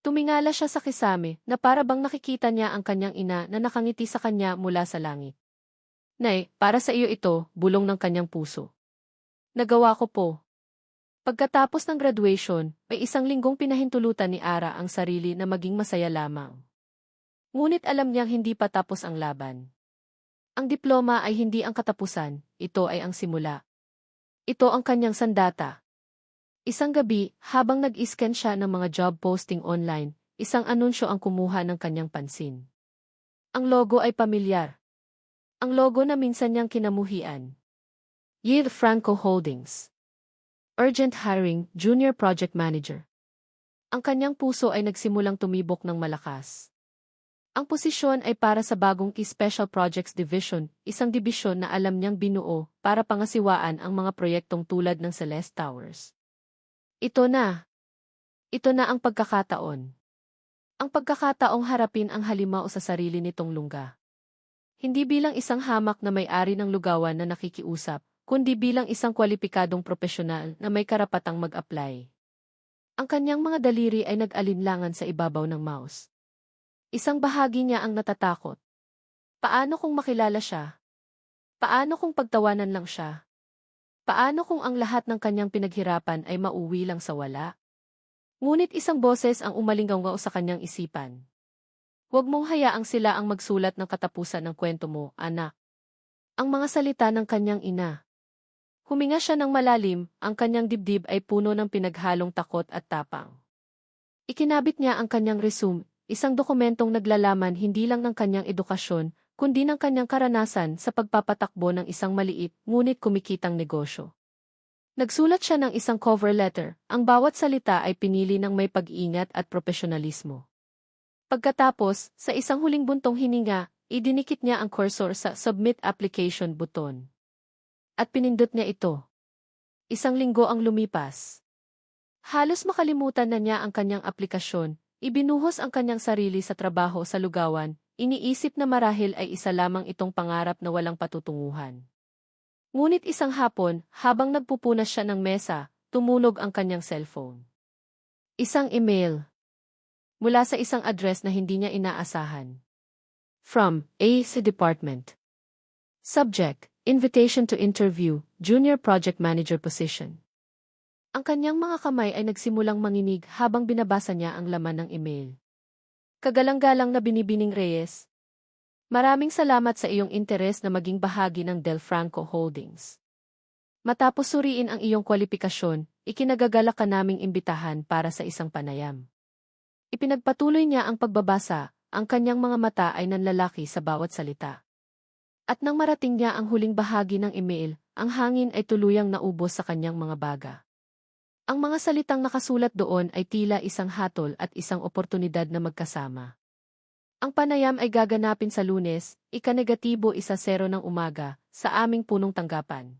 Tumingala siya sa kisame na para bang nakikita niya ang kanyang ina na nakangiti sa kanya mula sa langit. Nay, para sa iyo ito, bulong ng kanyang puso. Nagawa ko po. Pagkatapos ng graduation, may isang linggong pinahintulutan ni Ara ang sarili na maging masaya lamang. Ngunit alam niyang hindi pa tapos ang laban. Ang diploma ay hindi ang katapusan, ito ay ang simula. Ito ang kanyang sandata. Isang gabi, habang nag-scan siya ng mga job posting online, isang anunsyo ang kumuha ng kanyang pansin. Ang logo ay pamilyar. Ang logo na minsan niyang kinamuhian. Yale Franco Holdings. Urgent Hiring, Junior Project Manager. Ang kanyang puso ay nagsimulang tumibok ng malakas. Ang posisyon ay para sa bagong Special Projects Division, isang dibisyon na alam niyang binuo para pangasiwaan ang mga proyektong tulad ng Celeste Towers. Ito na. Ito na ang pagkakataon. Ang pagkakataong harapin ang halimaw sa sarili nitong lungga. Hindi bilang isang hamak na may-ari ng lugawan na nakikiusap, kundi bilang isang kwalipikadong propesyonal na may karapatang mag-apply. Ang kanyang mga daliri ay nag-alinlangan sa ibabaw ng mouse. Isang bahagi niya ang natatakot. Paano kung makilala siya? Paano kung pagtawanan lang siya? Paano kung ang lahat ng kanyang pinaghirapan ay mauwi lang sa wala? Ngunit isang boses ang umalinggaw sa kanyang isipan. Huwag mong hayaang sila ang magsulat ng katapusan ng kwento mo, anak. Ang mga salita ng kanyang ina. Huminga siya ng malalim, ang kanyang dibdib ay puno ng pinaghalong takot at tapang. Ikinabit niya ang kanyang resume, isang dokumentong naglalaman hindi lang ng kanyang edukasyon, kundi ng kanyang karanasan sa pagpapatakbo ng isang maliit ngunit kumikitang negosyo. Nagsulat siya ng isang cover letter, ang bawat salita ay pinili ng may pag-iingat at profesionalismo. Pagkatapos, sa isang huling buntong hininga, idinikit niya ang cursor sa Submit Application button. At pinindot niya ito. Isang linggo ang lumipas. Halos makalimutan na niya ang kanyang aplikasyon, ibinuhos ang kanyang sarili sa trabaho sa lugawan, iniisip na marahil ay isa lamang itong pangarap na walang patutunguhan. Ngunit isang hapon, habang nagpupunas siya ng mesa, tumunog ang kanyang cellphone. Isang email. Mula sa isang address na hindi niya inaasahan. From A.C. Department. Subject, Invitation to Interview, Junior Project Manager Position. Ang kanyang mga kamay ay nagsimulang manginig habang binabasa niya ang laman ng email. Kagalang-galang na Binibining Reyes. Maraming salamat sa iyong interes na maging bahagi ng Del Franco Holdings. Matapos suriin ang iyong kwalipikasyon, ikinagagalak ka naming imbitahan para sa isang panayam. Ipinagpatuloy niya ang pagbabasa, ang kanyang mga mata ay nanlalaki sa bawat salita. At nang marating niya ang huling bahagi ng email, ang hangin ay tuluyang naubos sa kanyang mga baga. Ang mga salitang nakasulat doon ay tila isang hatol at isang oportunidad na magkasama. Ang panayam ay gaganapin sa Lunes, -1:00 ng umaga, sa aming punong tanggapan.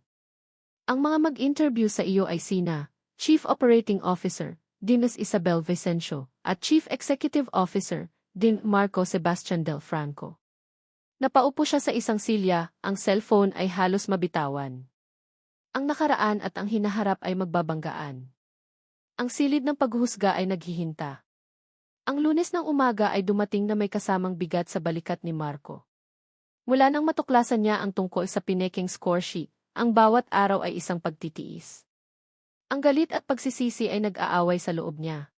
Ang mga mag-interview sa iyo ay sina, Chief Operating Officer, Dimas Isabel Vicencio, at Chief Executive Officer, Din Marco Sebastian Del Franco. Napaupo siya sa isang silya, ang cellphone ay halos mabitawan. Ang nakaraan at ang hinaharap ay magbabanggaan. Ang silid ng paghuhusga ay naghihinta. Ang Lunes ng umaga ay dumating na may kasamang bigat sa balikat ni Marco. Mula nang matuklasan niya ang tungkol sa pineking score sheet, ang bawat araw ay isang pagtitiis. Ang galit at pagsisisi ay nag-aaway sa loob niya.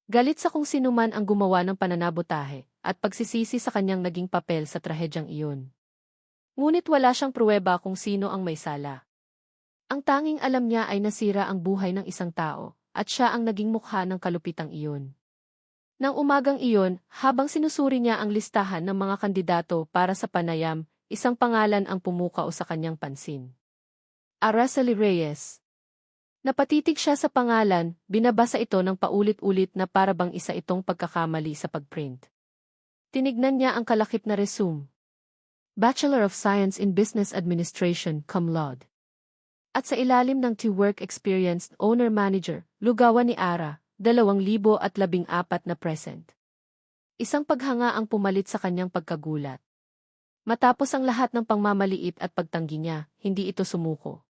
Galit sa kung sino man ang gumawa ng pananabotahe, at pagsisisi sa kanyang naging papel sa trahedyang iyon. Ngunit wala siyang pruweba kung sino ang may sala. Ang tanging alam niya ay nasira ang buhay ng isang tao, at siya ang naging mukha ng kalupitang iyon. Nang umagang iyon, habang sinusuri niya ang listahan ng mga kandidato para sa panayam, isang pangalan ang pumukao sa kanyang pansin. Araceli Reyes. Napatitig siya sa pangalan, binabasa ito ng paulit-ulit na parabang isa itong pagkakamali sa pagprint. Tinignan niya ang kalakip na resume. Bachelor of Science in Business Administration, cum laude. At sa ilalim ng T-Work Experienced Owner-Manager, lugawan ni Ara, 2014 na present. Isang paghanga ang pumalit sa kanyang pagkagulat. Matapos ang lahat ng pangmamaliit at pagtanggi niya, hindi ito sumuko.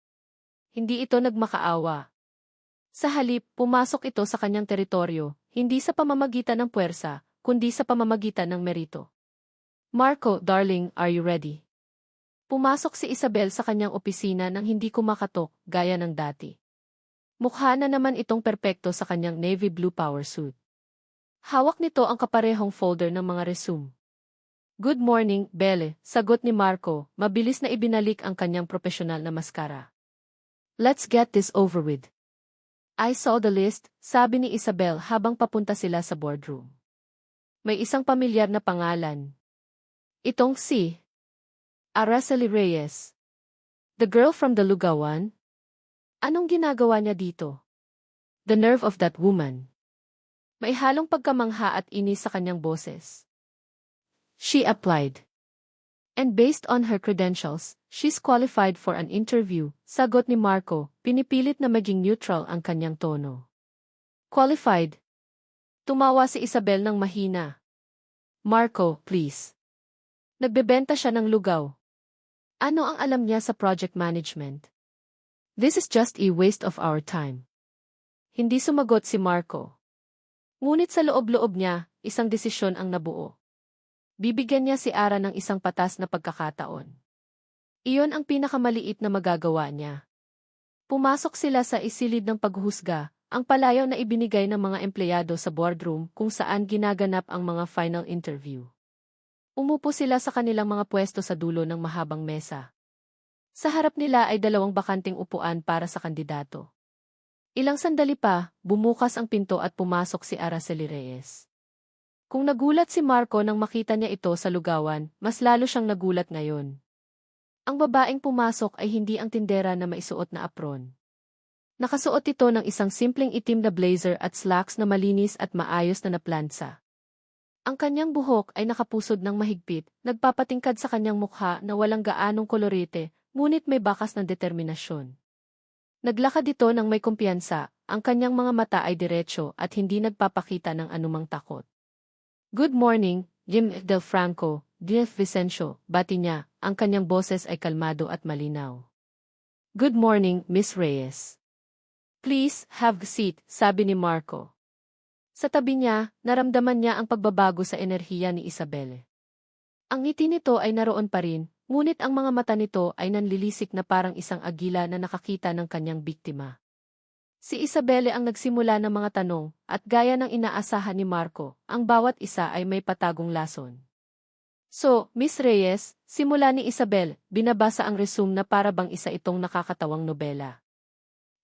Hindi ito nagmakaawa. Sa halip, pumasok ito sa kanyang teritoryo, hindi sa pamamagitan ng puwersa, kundi sa pamamagitan ng merito. Marco, darling, are you ready? Pumasok si Isabel sa kanyang opisina nang hindi kumakatok, gaya ng dati. Mukha na naman itong perpekto sa kanyang navy blue power suit. Hawak nito ang kaparehong folder ng mga resume. Good morning, Belle, sagot ni Marco, mabilis na ibinalik ang kanyang profesional na maskara. Let's get this over with. I saw the list, sabi ni Isabel habang papunta sila sa boardroom. May isang pamilyar na pangalan. Itong si Araceli Reyes. The girl from the Lugawan? Anong ginagawa niya dito? The nerve of that woman. May halong pagkamangha at inis sa kanyang boses. She applied. And based on her credentials, she's qualified for an interview, sagot ni Marco, pinipilit na maging neutral ang kanyang tono. Qualified? Tumawa si Isabel ng mahina. Marco, please. Nagbebenta siya ng lugaw. Ano ang alam niya sa project management? This is just a waste of our time. Hindi sumagot si Marco. Ngunit sa loob-loob niya, isang desisyon ang nabuo. Bibigyan niya si Ara ng isang patas na pagkakataon. Iyon ang pinakamaliit na magagawa niya. Pumasok sila sa isilid ng paghuhusga, ang palayaw na ibinigay ng mga empleyado sa boardroom kung saan ginaganap ang mga final interview. Umupo sila sa kanilang mga pwesto sa dulo ng mahabang mesa. Sa harap nila ay 2 bakanting upuan para sa kandidato. Ilang sandali pa, bumukas ang pinto at pumasok si Araceli Reyes. Kung nagulat si Marco nang makita niya ito sa lugawan, mas lalo siyang nagulat ngayon. Ang babaeng pumasok ay hindi ang tindera na maisuot na apron. Nakasuot ito ng isang simpleng itim na blazer at slacks na malinis at maayos na naplansa. Ang kanyang buhok ay nakapusod ng mahigpit, nagpapatingkad sa kanyang mukha na walang gaanong kolorite, ngunit may bakas ng determinasyon. Naglakad ito ng may kumpiyansa, ang kanyang mga mata ay diretsyo at hindi nagpapakita ng anumang takot. Good morning, Jim Del Franco, Jeff Vicencio, bati niya, ang kanyang boses ay kalmado at malinaw. Good morning, Miss Reyes. Please, have a seat, sabi ni Marco. Sa tabi niya, naramdaman niya ang pagbabago sa enerhiya ni Isabel. Ang ngiti nito ay naroon pa rin, ngunit ang mga mata nito ay nanlilisik na parang isang agila na nakakita ng kanyang biktima. Si Isabelle ang nagsimula ng mga tanong, at gaya ng inaasahan ni Marco, ang bawat isa ay may patagong lason. So, Miss Reyes, simula ni Isabel, binabasa ang resume na para bang isa itong nakakatawang nobela.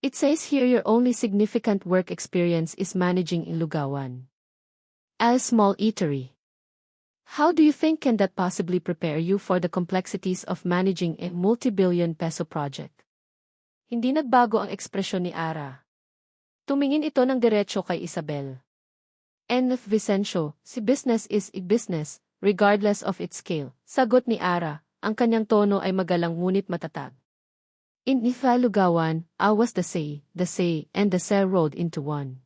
It says here your only significant work experience is managing in Lugawan. A small eatery. How do you think can that possibly prepare you for the complexities of managing a multi-billion peso project? Hindi nagbago ang ekspresyon ni Ara. Tumingin ito ng diretsyo kay Isabel. And Vicencio, si business is a business, regardless of its scale, sagot ni Ara, ang kanyang tono ay magalang ngunit matatag. In Lugawan, I was the say, and the say rolled into one.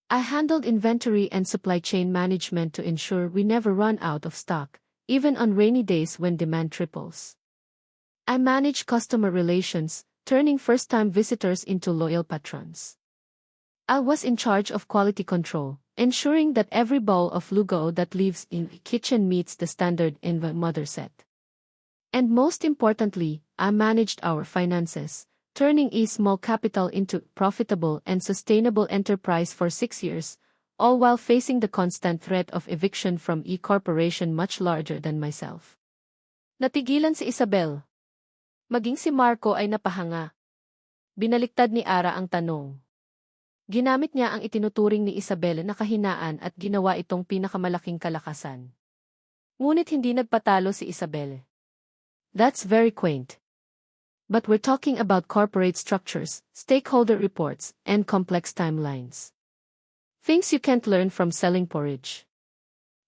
I handled inventory and supply chain management to ensure we never run out of stock, even on rainy days when demand triples. I managed customer relations, turning first-time visitors into loyal patrons. I was in charge of quality control, ensuring that every bowl of lugao that leaves in the kitchen meets the standard in the mother set. And most importantly, I managed our finances, turning a small capital into profitable and sustainable enterprise for 6 years, all while facing the constant threat of eviction from a corporation much larger than myself. Natigilan si Isabel. Maging si Marco ay napahanga. Binaliktad ni Ara ang tanong. Ginamit niya ang itinuturing ni Isabel na kahinaan at ginawa itong pinakamalaking kalakasan. Ngunit hindi nagpatalo si Isabel. That's very quaint. But we're talking about corporate structures, stakeholder reports, and complex timelines. Things you can't learn from selling porridge.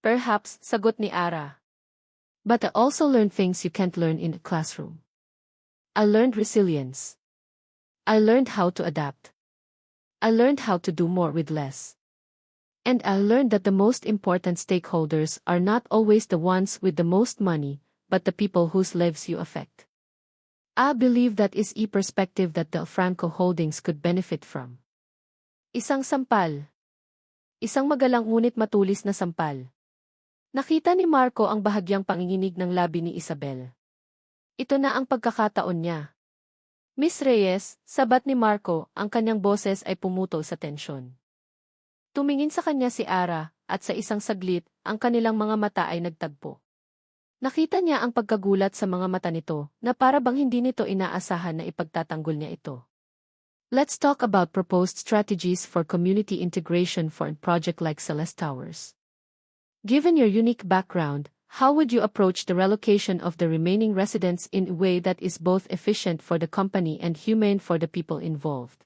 Perhaps, sagot ni Ara. But I also learned things you can't learn in a classroom. I learned resilience. I learned how to adapt. I learned how to do more with less. And I learned that the most important stakeholders are not always the ones with the most money, but the people whose lives you affect. I believe that is a perspective that Del Franco Holdings could benefit from. Isang sampal. Isang magalang ngunit matulis na sampal. Nakita ni Marco ang bahagyang panginginig ng labi ni Isabel. Ito na ang pagkakataon niya. Miss Reyes, sabat ni Marco, ang kanyang boses ay pumutol sa tensyon. Tumingin sa kanya si Ara, at sa isang saglit, ang kanilang mga mata ay nagtagpo. Nakita niya ang pagkagulat sa mga mata nito, na para bang hindi nito inaasahan na ipagtatanggol niya ito. Let's talk about proposed strategies for community integration for a project like Celeste Towers. Given your unique background, how would you approach the relocation of the remaining residents in a way that is both efficient for the company and humane for the people involved?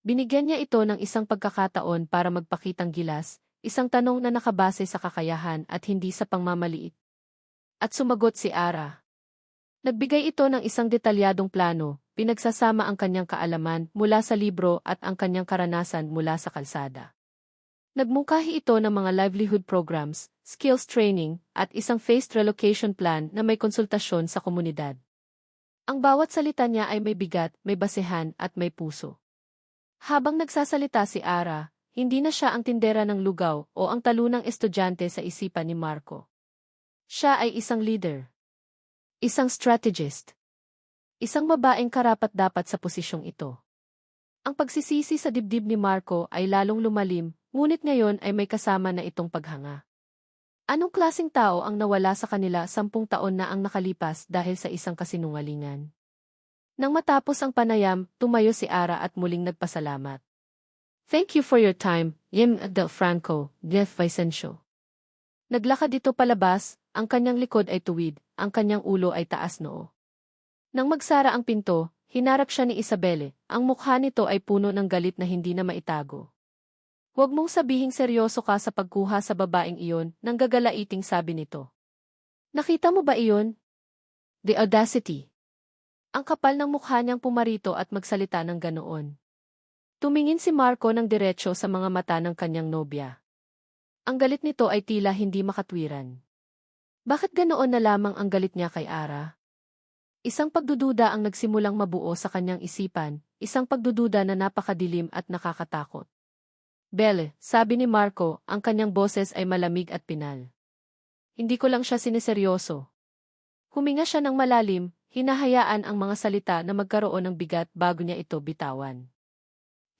Binigyan niya ito ng isang pagkakataon para magpakitang gilas, isang tanong na nakabase sa kakayahan at hindi sa pangmamaliit. At sumagot si Ara. Nagbigay ito ng isang detalyadong plano, pinagsasama ang kanyang kaalaman mula sa libro at ang kanyang karanasan mula sa kalsada. Nagmungkahi ito ng mga livelihood programs, skills training, at isang phased relocation plan na may konsultasyon sa komunidad. Ang bawat salita niya ay may bigat, may basehan, at may puso. Habang nagsasalita si Ara, hindi na siya ang tindera ng lugaw o ang talunang estudyante sa isipan ni Marco. Siya ay isang leader. Isang strategist. Isang babaeng karapat-dapat sa posisyong ito. Ang pagsisisi sa dibdib ni Marco ay lalong lumalim, ngunit ngayon ay may kasama na itong paghanga. Anong klaseng tao ang nawala sa kanila 10 taon na ang nakalipas dahil sa isang kasinungalingan? Nang matapos ang panayam, tumayo si Ara at muling nagpasalamat. Thank you for your time, Yem Del Franco, Jeff Vicencio. Naglakad ito palabas, ang kanyang likod ay tuwid, ang kanyang ulo ay taas noo. Nang magsara ang pinto, hinarap siya ni Isabelle, ang mukha nito ay puno ng galit na hindi na maitago. Huwag mong sabihing seryoso ka sa pagkuha sa babaeng iyon, nang gagalaiting sabi nito. Nakita mo ba iyon? The audacity. Ang kapal ng mukha niyang pumarito at magsalita ng ganoon. Tumingin si Marco ng diretso sa mga mata ng kanyang nobya. Ang galit nito ay tila hindi makatwiran. Bakit ganoon na lamang ang galit niya kay Ara? Isang pagdududa ang nagsimulang mabuo sa kanyang isipan, isang pagdududa na napakadilim at nakakatakot. Belle, sabi ni Marco, ang kanyang boses ay malamig at pinal. Hindi ko lang siya sineseryoso. Huminga siya ng malalim, hinahayaan ang mga salita na magkaroon ng bigat bago niya ito bitawan.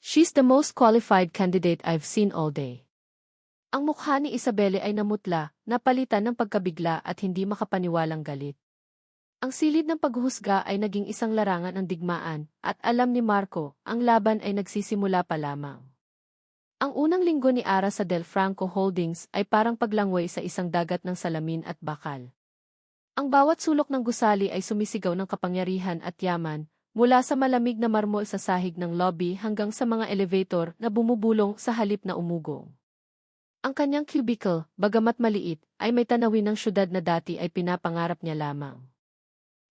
She's the most qualified candidate I've seen all day. Ang mukha ni Isabelle ay namutla, napalitan ng pagkabigla at hindi makapaniwalang galit. Ang silid ng paghuhusga ay naging isang larangan ng digmaan, at alam ni Marco, ang laban ay nagsisimula pa lamang. Ang unang linggo ni Ara sa Del Franco Holdings ay parang paglangoy sa isang dagat ng salamin at bakal. Ang bawat sulok ng gusali ay sumisigaw ng kapangyarihan at yaman, mula sa malamig na marmol sa sahig ng lobby hanggang sa mga elevator na bumubulong sa halip na umugong. Ang kanyang cubicle, bagamat maliit, ay may tanawin ng syudad na dati ay pinapangarap niya lamang.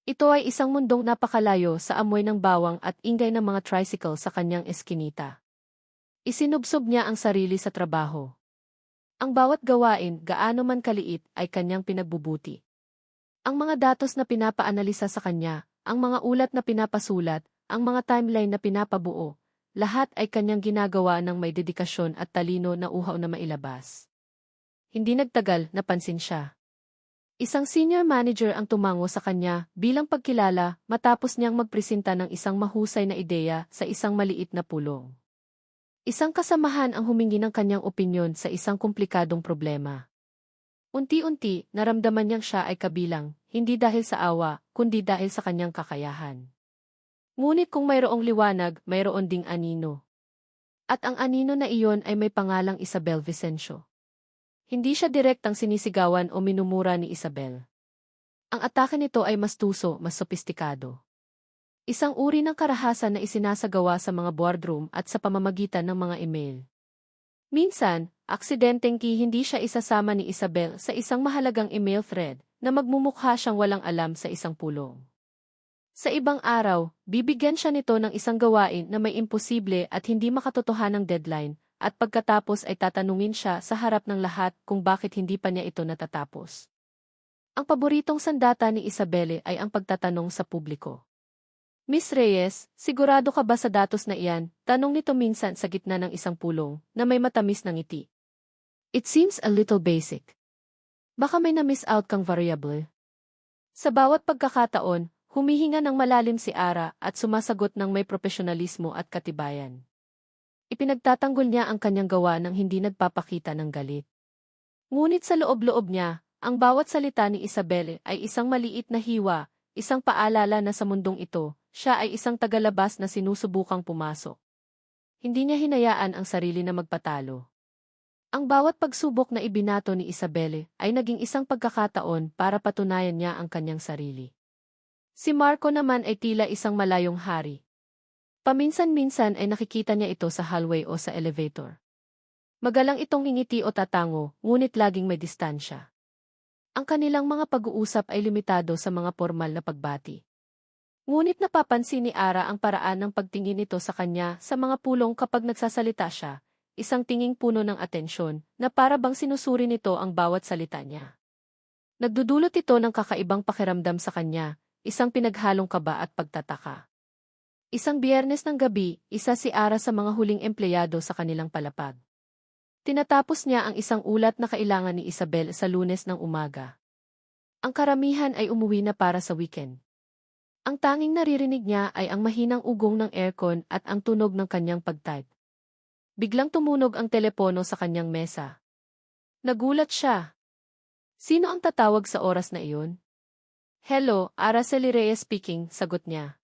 Ito ay isang mundong napakalayo sa amoy ng bawang at ingay ng mga tricycle sa kanyang eskinita. Isinubsob niya ang sarili sa trabaho. Ang bawat gawain, gaano man kaliit, ay kanyang pinagbubuti. Ang mga datos na pinapaanalisa sa kanya, ang mga ulat na pinapasulat, ang mga timeline na pinapabuo, lahat ay kanyang ginagawa ng may dedikasyon at talino na uhaw na mailabas. Hindi nagtagal, napansin siya. Isang senior manager ang tumango sa kanya bilang pagkilala matapos niyang magpresenta ng isang mahusay na ideya sa isang maliit na pulong. Isang kasamahan ang humingi ng kanyang opinyon sa isang komplikadong problema. Unti-unti, naramdaman niyang siya ay kabilang, hindi dahil sa awa, kundi dahil sa kanyang kakayahan. Ngunit kung mayroong liwanag, mayroon ding anino. At ang anino na iyon ay may pangalang Isabel Vicencio. Hindi siya direktang sinisigawan o minumura ni Isabel. Ang atake nito ay mas tuso, mas sopistikado. Isang uri ng karahasan na isinasagawa sa mga boardroom at sa pamamagitan ng mga email. Minsan, aksidenteng hindi siya isasama ni Isabel sa isang mahalagang email thread na magmumukha siyang walang alam sa isang pulong. Sa ibang araw, bibigyan siya nito ng isang gawain na may imposible at hindi makatotohanang deadline, at pagkatapos ay tatanungin siya sa harap ng lahat kung bakit hindi pa niya ito natatapos. Ang paboritong sandata ni Isabelle ay ang pagtatanong sa publiko. Miss Reyes, sigurado ka ba sa datos na iyan? Tanong nito minsan sa gitna ng isang pulong na may matamis na ngiti. It seems a little basic. Baka may na-miss out kang variable. Sa bawat pagkakataon, humihinga ng malalim si Ara at sumasagot ng may profesionalismo at katibayan. Ipinagtatanggol niya ang kanyang gawa nang hindi nagpapakita ng galit. Ngunit sa loob-loob niya, ang bawat salita ni Isabel ay isang maliit na hiwa, isang paalala na sa mundong ito, siya ay isang tagalabas na sinusubukang pumasok. Hindi niya hinayaan ang sarili na magpatalo. Ang bawat pagsubok na ibinato ni Isabel ay naging isang pagkakataon para patunayan niya ang kanyang sarili. Si Marco naman ay tila isang malayong hari. Paminsan-minsan ay nakikita niya ito sa hallway o sa elevator. Magalang itong ngingiti o tatango, ngunit laging may distansya. Ang kanilang mga pag-uusap ay limitado sa mga formal na pagbati. Ngunit napapansin ni Ara ang paraan ng pagtingin nito sa kanya sa mga pulong kapag nagsasalita siya, isang tinging puno ng atensyon na para bang sinusuri nito ang bawat salita niya. Nagdudulot ito ng kakaibang pakiramdam sa kanya, isang pinaghalong kaba at pagtataka. Isang Biyernes ng gabi, isa si Ara sa mga huling empleyado sa kanilang palapag. Tinatapos niya ang isang ulat na kailangan ni Isabel sa Lunes ng umaga. Ang karamihan ay umuwi na para sa weekend. Ang tanging naririnig niya ay ang mahinang ugong ng aircon at ang tunog ng kanyang pag-type. Biglang tumunog ang telepono sa kanyang mesa. Nagulat siya. Sino ang tatawag sa oras na iyon? Hello, Araceli Reyes speaking, sagot niya.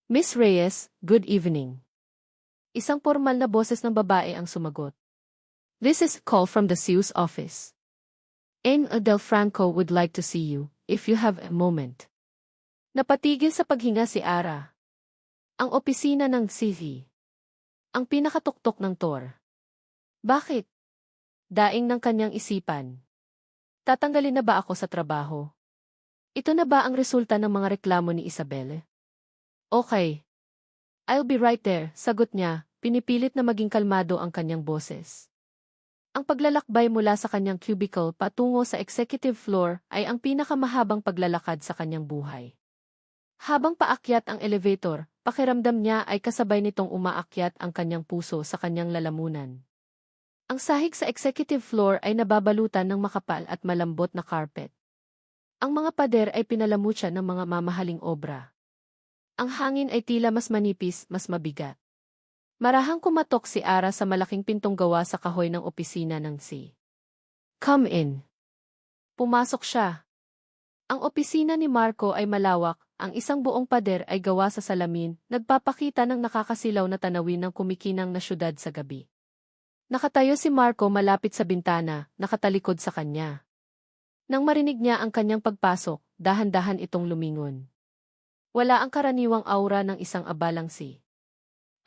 Miss Reyes, good evening. Isang formal na boses ng babae ang sumagot. This is a call from the CEO's office. Anne Del Franco would like to see you, if you have a moment. Napatigil sa paghinga si Ara. Ang opisina ng CEO. Ang pinakatuktok ng Tor. Bakit? Daing ng kanyang isipan. Tatanggalin na ba ako sa trabaho? Ito na ba ang resulta ng mga reklamo ni Isabel? Okay. I'll be right there, sagot niya, pinipilit na maging kalmado ang kanyang boses. Ang paglalakbay mula sa kanyang cubicle patungo sa executive floor ay ang pinakamahabang paglalakad sa kanyang buhay. Habang paakyat ang elevator, pakiramdam niya ay kasabay nitong umaakyat ang kanyang puso sa kanyang lalamunan. Ang sahig sa executive floor ay nababalutan ng makapal at malambot na carpet. Ang mga pader ay pinalamutya ng mga mamahaling obra. Ang hangin ay tila mas manipis, mas mabigat. Marahang kumatok si Ara sa malaking pintong gawa sa kahoy ng opisina ng CEO. Come in. Pumasok siya. Ang opisina ni Marco ay malawak, ang isang buong pader ay gawa sa salamin, nagpapakita ng nakakasilaw na tanawin ng kumikinang na syudad sa gabi. Nakatayo si Marco malapit sa bintana, nakatalikod sa kanya. Nang marinig niya ang kanyang pagpasok, dahan-dahan itong lumingon. Wala ang karaniwang aura ng isang abalang CEO.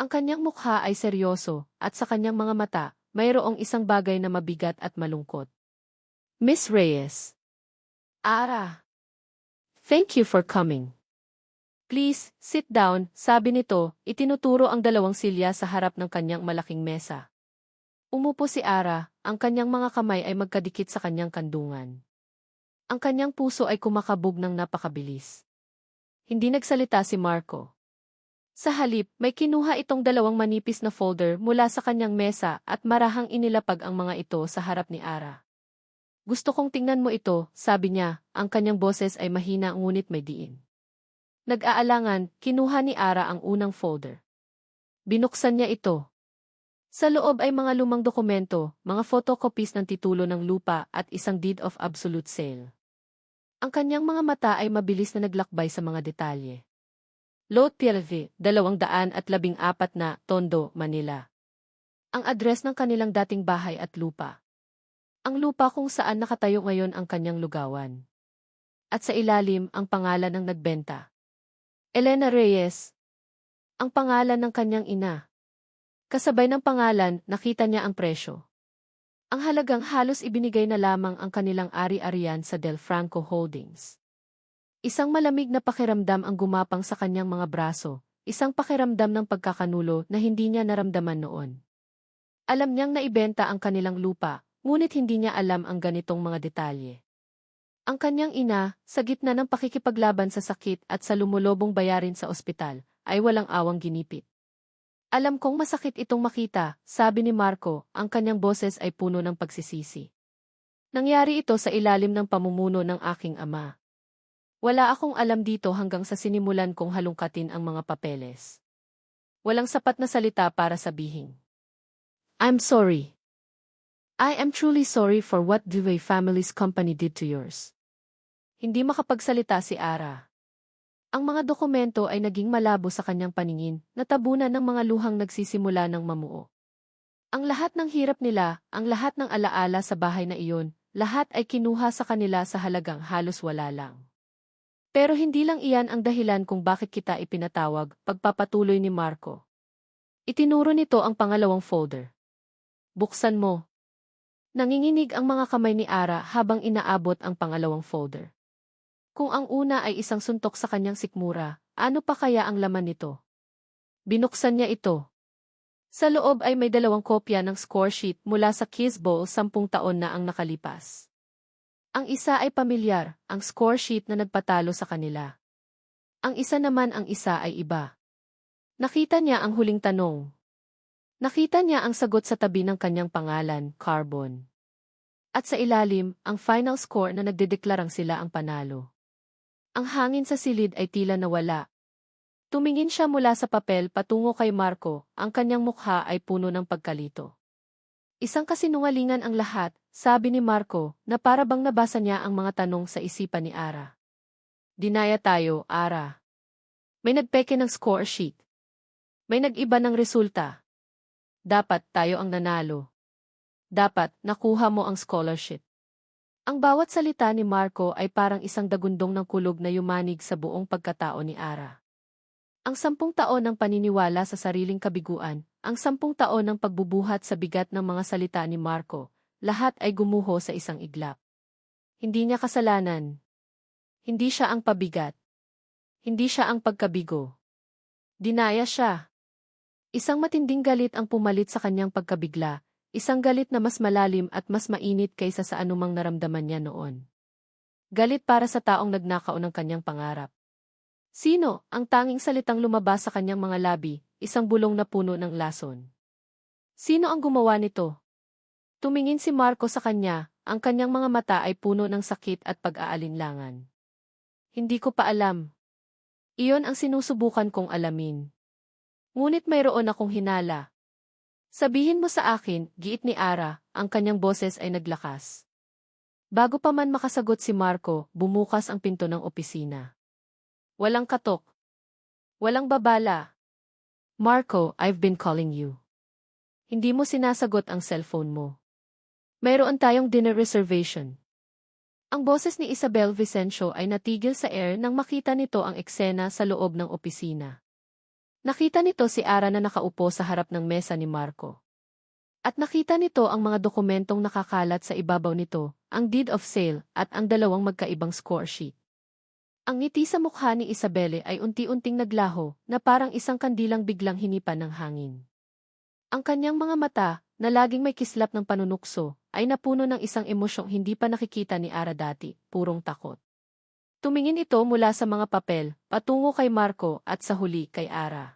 Ang kanyang mukha ay seryoso, at sa kanyang mga mata, mayroong isang bagay na mabigat at malungkot. Miss Reyes. Ara. Thank you for coming. Please, sit down, sabi nito, itinuturo ang dalawang silya sa harap ng kanyang malaking mesa. Umupo si Ara, ang kanyang mga kamay ay magkadikit sa kanyang kandungan. Ang kanyang puso ay kumakabog ng napakabilis. Hindi nagsalita si Marco. Sa halip, may kinuha itong dalawang manipis na folder mula sa kanyang mesa at marahang inilapag ang mga ito sa harap ni Ara. Gusto kong tingnan mo ito, sabi niya, ang kanyang boses ay mahina ngunit may diin. Nag-aalangan, kinuha ni Ara ang unang folder. Binuksan niya ito. Sa loob ay mga lumang dokumento, mga photocopies ng titulo ng lupa at isang deed of absolute sale. Ang kanyang mga mata ay mabilis na naglakbay sa mga detalye. Lot PLV, 214 na, Tondo, Manila. Ang address ng kanilang dating bahay at lupa. Ang lupa kung saan nakatayo ngayon ang kanyang lugawan. At sa ilalim ang pangalan ng nagbenta. Elena Reyes. Ang pangalan ng kanyang ina. Kasabay ng pangalan, nakita niya ang presyo. Ang halagang halos ibinigay na lamang ang kanilang ari-arian sa Del Franco Holdings. Isang malamig na pakiramdam ang gumapang sa kanyang mga braso, isang pakiramdam ng pagkakanulo na hindi niya naramdaman noon. Alam niyang naibenta ang kanilang lupa, ngunit hindi niya alam ang ganitong mga detalye. Ang kanyang ina, sa gitna ng pakikipaglaban sa sakit at sa lumulobong bayarin sa ospital, ay walang awang ginipit. Alam kong masakit itong makita, sabi ni Marco, ang kanyang boses ay puno ng pagsisisi. Nangyari ito sa ilalim ng pamumuno ng aking ama. Wala akong alam dito hanggang sa sinimulan kong halungkatin ang mga papeles. Walang sapat na salita para sabihin. I'm sorry. I am truly sorry for what the family's company did to yours. Hindi makapagsalita si Ara. Ang mga dokumento ay naging malabo sa kanyang paningin, natabunan ng mga luhang nagsisimula ng mamuo. Ang lahat ng hirap nila, ang lahat ng alaala sa bahay na iyon, lahat ay kinuha sa kanila sa halagang halos wala lang. Pero hindi lang iyan ang dahilan kung bakit kita ipinatawag, pagpapatuloy ni Marco. Itinuro nito ang pangalawang folder. Buksan mo. Nanginginig ang mga kamay ni Ara habang inaabot ang pangalawang folder. Kung ang una ay isang suntok sa kanyang sikmura, ano pa kaya ang laman nito? Binuksan niya ito. Sa loob ay may 2 kopya ng score sheet mula sa Kiss Bowl 10 taon na ang nakalipas. Ang isa ay pamilyar, ang score sheet na nagpatalo sa kanila. Ang isa naman ang isa ay iba. Nakita niya ang huling tanong. Nakita niya ang sagot sa tabi ng kanyang pangalan, Carbon. At sa ilalim, ang final score na nagdedeklarang sila ang panalo. Ang hangin sa silid ay tila nawala. Tumingin siya mula sa papel patungo kay Marco, ang kanyang mukha ay puno ng pagkalito. Isang kasinungalingan ang lahat, sabi ni Marco, na para bang nabasa niya ang mga tanong sa isipan ni Ara. Dinaya tayo, Ara. May nagpeke ng score sheet. May nag-iba ng resulta. Dapat tayo ang nanalo. Dapat nakuha mo ang scholarship. Ang bawat salita ni Marco ay parang isang dagundong ng kulog na yumanig sa buong pagkatao ni Ara. Ang 10 taon ng paniniwala sa sariling kabiguan, ang 10 taon ng pagbubuhat sa bigat ng mga salita ni Marco, lahat ay gumuho sa isang iglap. Hindi niya kasalanan. Hindi siya ang pabigat. Hindi siya ang pagkabigo. Dinaya siya. Isang matinding galit ang pumalit sa kanyang pagkabigla. Isang galit na mas malalim at mas mainit kaysa sa anumang naramdaman niya noon. Galit para sa taong nagnakaw ng kanyang pangarap. Sino, ang tanging salitang lumabas sa kanyang mga labi, isang bulong na puno ng lason. Sino ang gumawa nito? Tumingin si Marco sa kanya, ang kanyang mga mata ay puno ng sakit at pag-aalinlangan. Hindi ko pa alam. Iyon ang sinusubukan kong alamin. Ngunit mayroon akong hinala. Sabihin mo sa akin, giit ni Ara, ang kanyang boses ay naglakas. Bago pa man makasagot si Marco, bumukas ang pinto ng opisina. Walang katok. Walang babala. Marco, I've been calling you. Hindi mo sinasagot ang cellphone mo. Mayroon tayong dinner reservation. Ang boses ni Isabel Vicencio ay natigil sa air nang makita nito ang eksena sa loob ng opisina. Nakita nito si Ara na nakaupo sa harap ng mesa ni Marco. At nakita nito ang mga dokumentong nakakalat sa ibabaw nito, ang deed of sale at ang 2 magkaibang score sheet. Ang ngiti sa mukha ni Isabelle ay unti-unting naglaho na parang isang kandilang biglang hinipan ng hangin. Ang kanyang mga mata, na laging may kislap ng panunukso, ay napuno ng isang emosyong hindi pa nakikita ni Ara dati, purong takot. Tumingin ito mula sa mga papel, patungo kay Marco at sa huli kay Ara.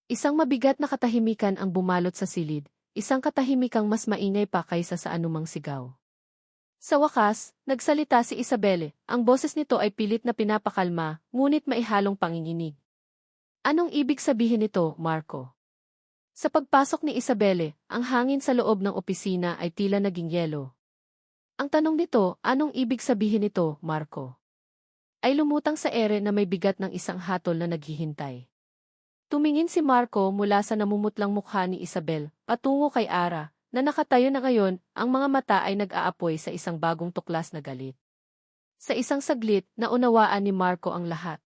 Isang mabigat na katahimikan ang bumalot sa silid, isang katahimikang mas maingay pa kaysa sa anumang sigaw. Sa wakas, nagsalita si Isabelle, ang boses nito ay pilit na pinapakalma, ngunit maihalong panginginig. Anong ibig sabihin nito, Marco? Sa pagpasok ni Isabelle, ang hangin sa loob ng opisina ay tila naging yelo. Ang tanong nito, anong ibig sabihin nito, Marco? Ay lumutang sa ere na may bigat ng isang hatol na naghihintay. Tumingin si Marco mula sa namumutlang mukha ni Isabel, patungo kay Ara, na nakatayo na ngayon, ang mga mata ay nag-aapoy sa isang bagong tuklas na galit. Sa isang saglit, naunawaan ni Marco ang lahat.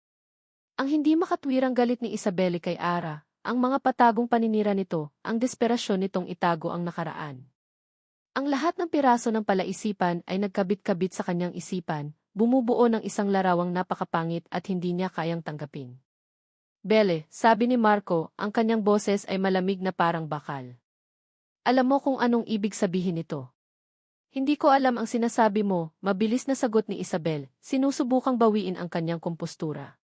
Ang hindi makatwirang galit ni Isabel kay Ara, ang mga patagong paninira nito, ang desperasyon nitong itago ang nakaraan. Ang lahat ng piraso ng palaisipan ay nagkabit-kabit sa kanyang isipan, bumubuo ng isang larawang napakapangit at hindi niya kayang tanggapin. Belle, sabi ni Marco, ang kanyang boses ay malamig na parang bakal. Alam mo kung anong ibig sabihin nito. Hindi ko alam ang sinasabi mo, mabilis na sagot ni Isabel, sinusubukang bawiin ang kanyang kompostura.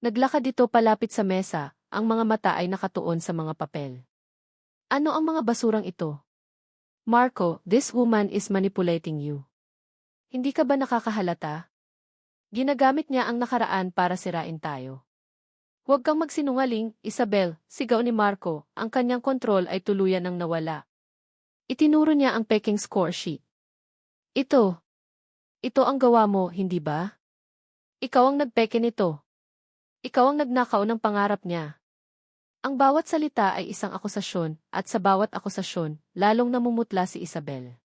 Naglakad ito palapit sa mesa, ang mga mata ay nakatuon sa mga papel. Ano ang mga basurang ito? Marco, this woman is manipulating you. Hindi ka ba nakakahalata? Ginagamit niya ang nakaraan para sirain tayo. Huwag kang magsinungaling, Isabel, sigaw ni Marco, ang kanyang kontrol ay tuluyan ng nawala. Itinuro niya ang peking score sheet. Ito ang gawa mo, hindi ba? Ikaw ang nagpeke nito. Ikaw ang nagnakaw ng pangarap niya. Ang bawat salita ay isang akusasyon, at sa bawat akusasyon, lalong namumutla si Isabel.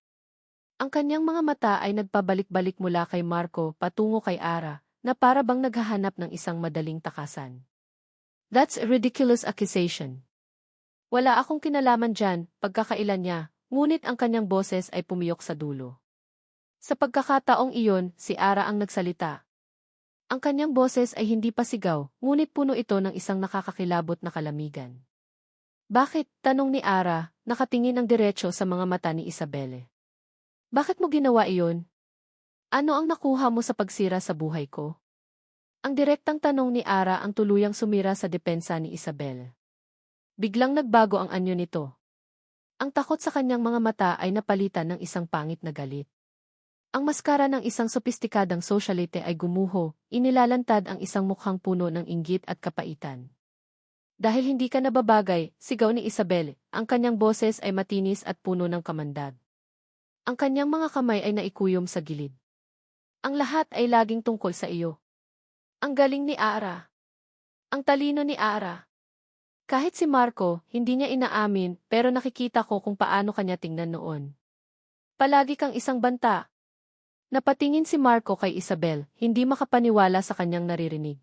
Ang kanyang mga mata ay nagpabalik-balik mula kay Marco patungo kay Ara, na para bang naghahanap ng isang madaling takasan. That's a ridiculous accusation. Wala akong kinalaman dyan, pagkakailan niya, ngunit ang kanyang boses ay pumiyok sa dulo. Sa pagkakataong iyon, si Ara ang nagsalita. Ang kanyang boses ay hindi pa sigaw, ngunit puno ito ng isang nakakakilabot na kalamigan. Bakit? Tanong ni Ara, nakatingin ang diretso sa mga mata ni Isabel. Bakit mo ginawa iyon? Ano ang nakuha mo sa pagsira sa buhay ko? Ang direktang tanong ni Ara ang tuluyang sumira sa depensa ni Isabel. Biglang nagbago ang anyo nito. Ang takot sa kanyang mga mata ay napalitan ng isang pangit na galit. Ang maskara ng isang sopistikadang sosyalite ay gumuho, inilalantad ang isang mukhang puno ng inggit at kapaitan. Dahil hindi ka nababagay, sigaw ni Isabel, ang kanyang boses ay matinis at puno ng kamandag. Ang kanyang mga kamay ay naikuyom sa gilid. Ang lahat ay laging tungkol sa iyo. Ang galing ni Ara. Ang talino ni Ara. Kahit si Marco, hindi niya inaamin, pero nakikita ko kung paano kanya tingnan noon. Palagi kang isang banta. Napatingin si Marco kay Isabel, hindi makapaniwala sa kanyang naririnig.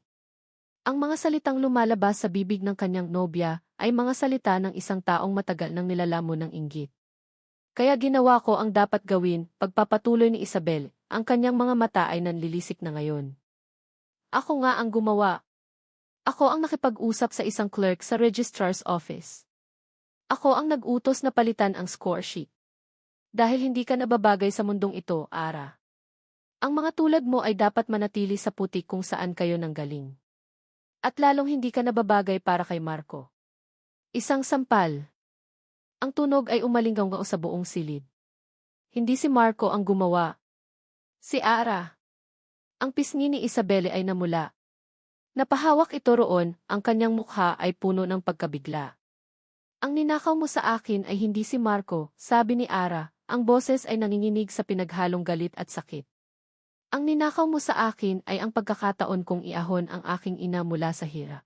Ang mga salitang lumalabas sa bibig ng kanyang nobya ay mga salita ng isang taong matagal nang nilalamon ng inggit. Kaya ginawa ko ang dapat gawin, pagpapatuloy ni Isabel, ang kanyang mga mata ay nanlilisik na ngayon. Ako nga ang gumawa. Ako ang nakipag-usap sa isang clerk sa registrar's office. Ako ang nag-utos na palitan ang score sheet. Dahil hindi ka nababagay sa mundong ito, Ara. Ang mga tulad mo ay dapat manatili sa putik kung saan kayo nanggaling. At lalong hindi ka nababagay para kay Marco. Isang sampal. Ang tunog ay umalinggaw sa buong silid. Hindi si Marco ang gumawa. Si Ara. Ang pisngi ni Isabelle ay namula. Napahawak ito roon, ang kanyang mukha ay puno ng pagkabigla. Ang ninakaw mo sa akin ay hindi si Marco, sabi ni Ara, ang boses ay nanginginig sa pinaghalong galit at sakit. Ang ninakaw mo sa akin ay ang pagkakataon kong iahon ang aking ina mula sa hirap.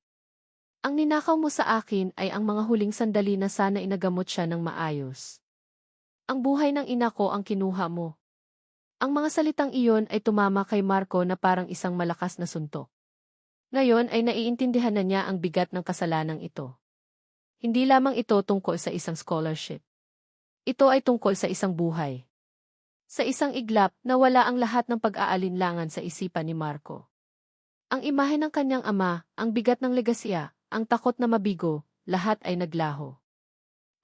Ang ninakaw mo sa akin ay ang mga huling sandali na sana inagamot siya ng maayos. Ang buhay ng ina ko ang kinuha mo. Ang mga salitang iyon ay tumama kay Marco na parang isang malakas na suntok. Ngayon ay naiintindihan na niya ang bigat ng kasalanang ito. Hindi lamang ito tungkol sa isang scholarship. Ito ay tungkol sa isang buhay. Sa isang iglap, nawala ang lahat ng pag-aalinlangan sa isipan ni Marco. Ang imahe ng kanyang ama, ang bigat ng legasya, ang takot na mabigo, lahat ay naglaho.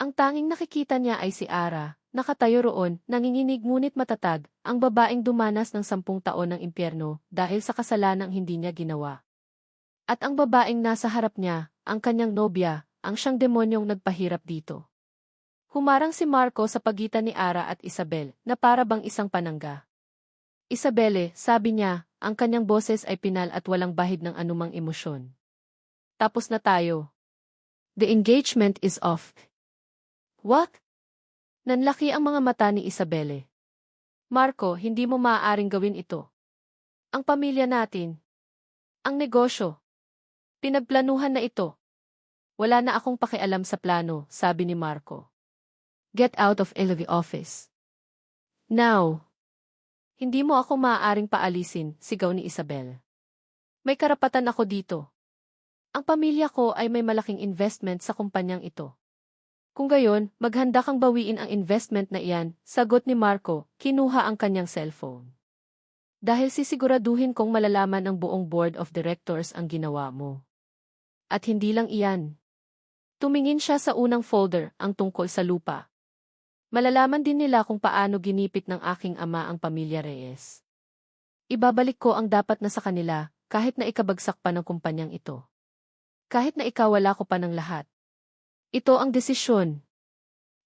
Ang tanging nakikita niya ay si Ara, nakatayo roon, nanginginig ngunit matatag, ang babaeng dumanas ng 10 taon ng impyerno dahil sa kasalanang hindi niya ginawa. At ang babaeng nasa harap niya, ang kanyang nobya, ang siyang demonyong nagpahirap dito. Humarang si Marco sa pagitan ni Ara at Isabel, na para bang isang panangga. Isabelle, sabi niya, ang kanyang boses ay pinal at walang bahid ng anumang emosyon. Tapos na tayo. The engagement is off. What? Nanlaki ang mga mata ni Isabelle. Marco, hindi mo maaaring gawin ito. Ang pamilya natin. Ang negosyo. Pinagplanuhan na ito. Wala na akong pakialam sa plano, sabi ni Marco. Get out of the office. Now. Hindi mo ako maaaring paalisin, sigaw ni Isabel. May karapatan ako dito. Ang pamilya ko ay may malaking investment sa kumpanyang ito. Kung gayon, maghanda kang bawiin ang investment na iyan, sagot ni Marco, kinuha ang kanyang cellphone. Dahil sisiguraduhin kong malalaman ng buong board of directors ang ginawa mo. At hindi lang iyan. Tumingin siya sa unang folder, ang tungkol sa lupa. Malalaman din nila kung paano ginipit ng aking ama ang pamilya Reyes. Ibabalik ko ang dapat na sa kanila, kahit na ikabagsak pa ng kumpanyang ito. Kahit na ikawala ko pa ng lahat. Ito ang desisyon.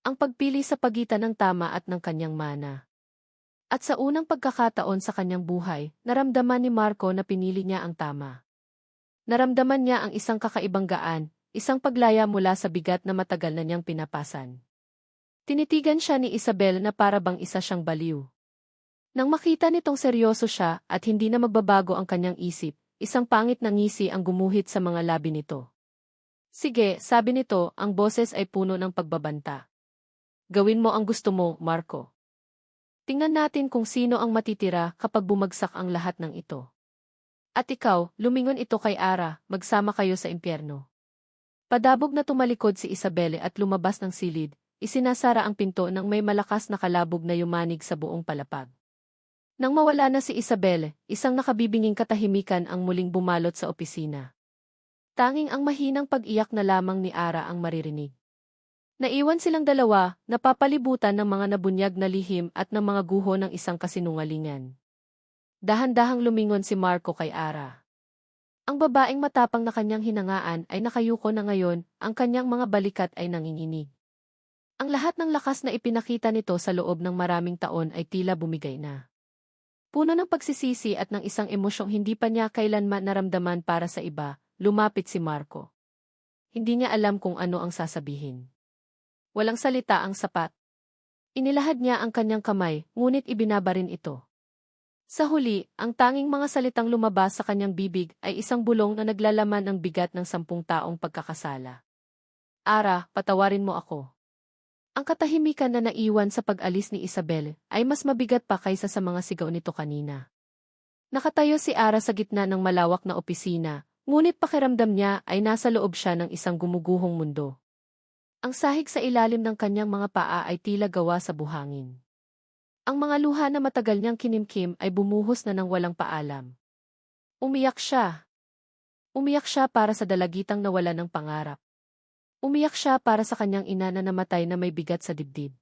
Ang pagpili sa pagitan ng tama at ng kanyang mana. At sa unang pagkakataon sa kanyang buhay, naramdaman ni Marco na pinili niya ang tama. Naramdaman niya ang isang kakaibang gaan, isang paglaya mula sa bigat na matagal na niyang pinapasan. Tinitigan siya ni Isabel na para bang isa siyang baliw. Nang makita nitong seryoso siya at hindi na magbabago ang kanyang isip, isang pangit na ngisi ang gumuhit sa mga labi nito. Sige, sabi nito, ang boses ay puno ng pagbabanta. Gawin mo ang gusto mo, Marco. Tingnan natin kung sino ang matitira kapag bumagsak ang lahat ng ito. At ikaw, lumingon ito kay Ara, magsama kayo sa impyerno. Padabog na tumalikod si Isabelle at lumabas ng silid, isinasara ang pinto nang may malakas na kalabog na yumanig sa buong palapag. Nang mawala na si Isabelle, isang nakabibinging katahimikan ang muling bumalot sa opisina. Tanging ang mahinang pag-iyak na lamang ni Ara ang maririnig. Naiwan silang dalawa, napapalibutan ng mga nabunyag na lihim at ng mga guho ng isang kasinungalingan. Dahan-dahang lumingon si Marco kay Ara. Ang babaeng matapang na kanyang hinangaan ay nakayuko na ngayon, ang kanyang mga balikat ay nanginginig. Ang lahat ng lakas na ipinakita nito sa loob ng maraming taon ay tila bumigay na. Puno ng pagsisisi at ng isang emosyong hindi pa niya kailanman naramdaman para sa iba, lumapit si Marco. Hindi niya alam kung ano ang sasabihin. Walang salita ang sapat. Inilahad niya ang kanyang kamay, ngunit ibinaba rin ito. Sa huli, ang tanging mga salitang lumabas sa kanyang bibig ay isang bulong na naglalaman ng bigat ng 10 taong pagkakasala. Ara, patawarin mo ako. Ang katahimikan na naiwan sa pag-alis ni Isabel ay mas mabigat pa kaysa sa mga sigaw nito kanina. Nakatayo si Ara sa gitna ng malawak na opisina, ngunit pakiramdam niya ay nasa loob siya ng isang gumuguhong mundo. Ang sahig sa ilalim ng kanyang mga paa ay tila gawa sa buhangin. Ang mga luha na matagal niyang kinimkim ay bumuhos na ng walang paalam. Umiyak siya. Umiyak siya para sa dalagitang nawala ng pangarap. Umiyak siya para sa kanyang ina na namatay na may bigat sa dibdib.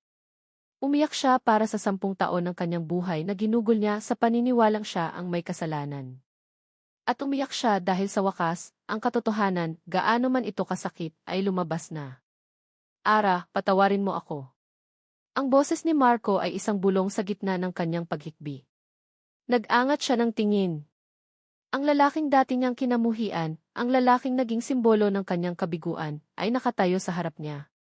Umiyak siya para sa 10 taon ng kanyang buhay na ginugol niya sa paniniwalang siya ang may kasalanan. At umiyak siya dahil sa wakas, ang katotohanan, gaano man ito kasakit, ay lumabas na. Ara, patawarin mo ako. Ang boses ni Marco ay isang bulong sa gitna ng kanyang paghikbi. Nag-angat siya ng tingin. Ang lalaking dati niyang kinamuhian, ang lalaking naging simbolo ng kanyang kabiguan, ay nakatayo sa harap niya.